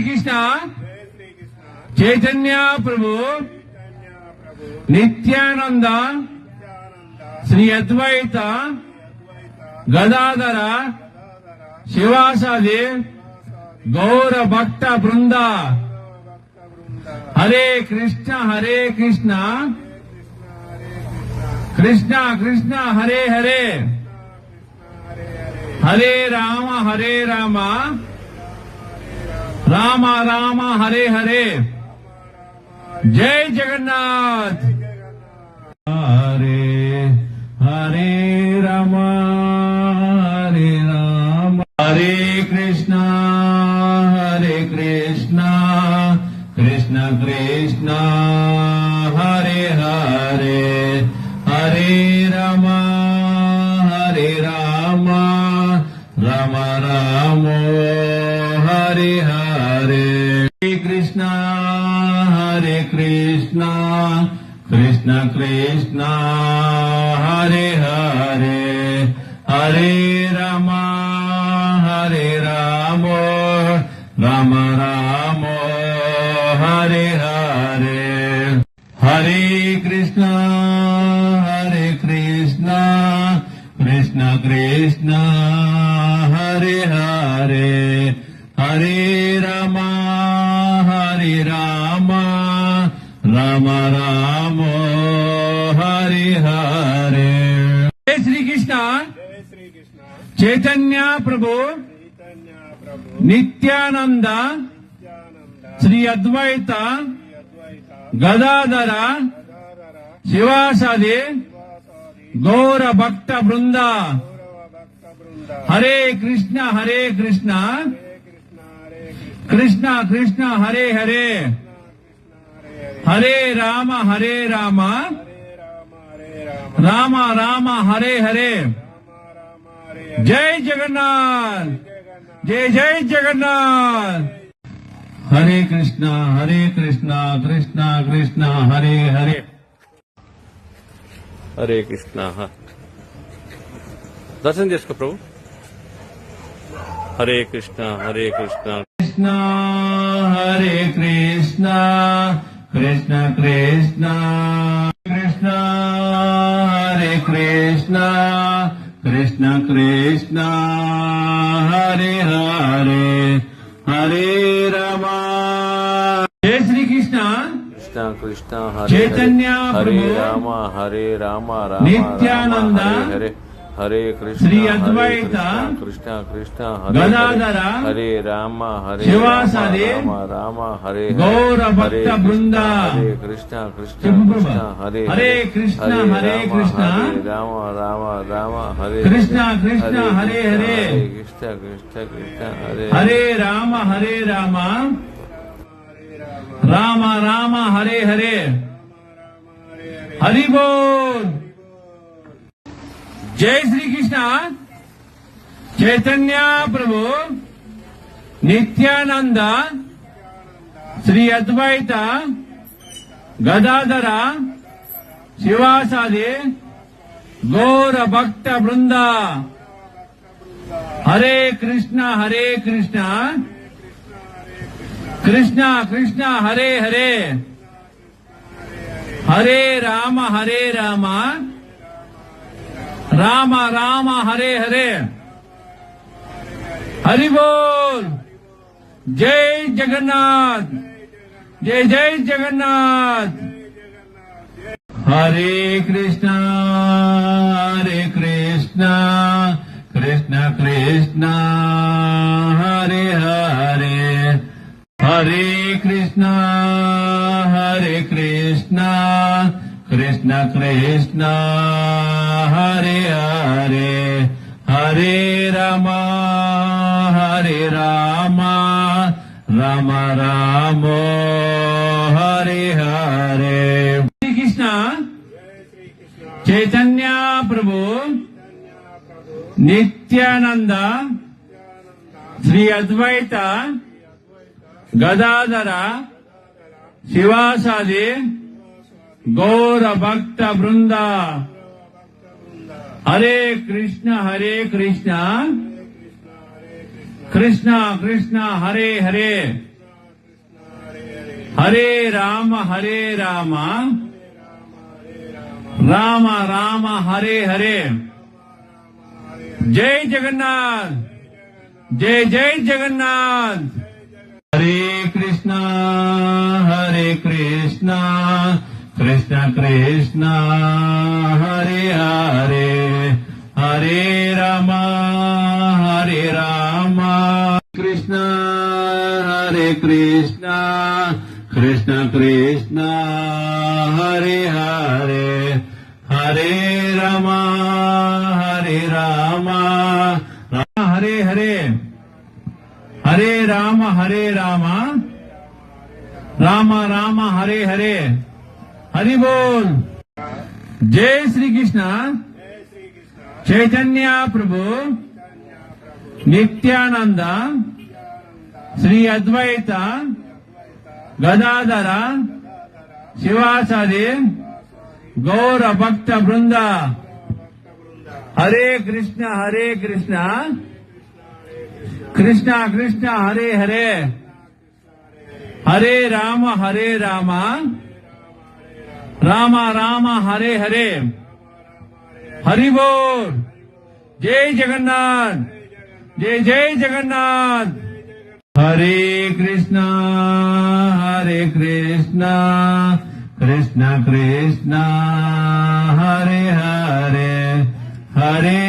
కృష్ణ చైతన్య ప్రభు నిత్యానంద శ్రీ అద్వైత గదాధర శివాసాది గౌర భక్త బృంద హరే కృష్ణ కృష్ణ కృష్ణ హరే హరే హరే రామ రామ రామ హరే హరే జై జగన్నాథ్ హరే హరే రామ హరే కృష్ణ కృష్ణ కృష్ణ హరే హరే హరే రామ రామ రామ హరే హరే కృష్ణ కృష్ణ కృష్ణ హరే హరే హరే రామ రామ రామ హరే హరే హరే కృష్ణ కృష్ణ కృష్ణ హరే హరే హరే రామ రామ రామ హరే హరే జై శ్రీకృష్ణ చైతన్య ప్రభు నిత్యానంద శ్రీ అద్వైత గదాధర శివాసాది గౌర భక్త బృంద హరే కృష్ణ కృష్ణ కృష్ణ హరే హరే హరే రామ రామ రామ హరే హరే జై జగన్నాథ్ జై జగన్నాథ్ హరే కృష్ణ కృష్ణ కృష్ణ హరే హరే హరే కృష్ణ దర్శనం చేసుకో ప్రభు హరే కృష్ణ కృష్ణ హరే కృష్ణ కృష్ణ కృష్ణ హరే కృష్ణ కృష్ణ హరే హరే హరే రామ జై శ్రీకృష్ణ కృష్ణ చైతన్య హరే రామ నిత్యానంద హరే కృష్ణ శ్రీ అద్వైత కృష్ణ గదాధర హరే రామ శివాసాది రామ హరే గౌర భక్త బృంద హరే కృష్ణ హరే కృష్ణ రామ హరే కృష్ణ హరే హరే కృష్ణ హరే హరే రామ రామ హరే హరే హరి బోల్ జై శ్రీకృష్ణ చైతన్య ప్రభు నిత్యానంద శ్రీ అద్వైత గదాధర శివాసాది గౌర భక్త బృంద హరే కృష్ణ కృష్ణ హరే హరే హరే రామ రామ హరే హరే హరి బోల్ జై జగన్నాథ్ జై జగన్నాథ్ హరే కృష్ణ కృష్ణ కృష్ణ హరే హరే హరే కృష్ణ కృష్ణ కృష్ణ హరే హరే హరే రామ రామ రామ హరే హరే శ్రీకృష్ణ చైతన్య ప్రభు నిత్యానంద శ్రీ అద్వైత గదాధర శివాసాది గౌర భక్త బృంద హరే కృష్ణ కృష్ణ కృష్ణ హరే హరే హరే రామ రామ రామ హరే హరే. జై జగన్నాథ్, జై జై జగన్నాథ్. హరే కృష్ణ కృష్ణ కృష్ణ హరే హరే, హరే రామ కృష్ణ కృష్ణ కృష్ణ కృష్ణ హరే హరే, హరే రామ హరే హరే, హరే రామ రామ రామ హరే హరే. హరి బోల్. జై శ్రీకృష్ణ చైతన్య ప్రభు నిత్యానంద శ్రీ అద్వైత గదాధర శివాచార్య గౌర భక్త బృంద. హరే కృష్ణ కృష్ణ కృష్ణ హరే హరే, హరే రామ రామ రామ హరే హరే. హరి బోల్. జై జగన్నాథ్, జై జై జగన్నాథ్. హరే కృష్ణ కృష్ణ కృష్ణ హరే హరే, హరే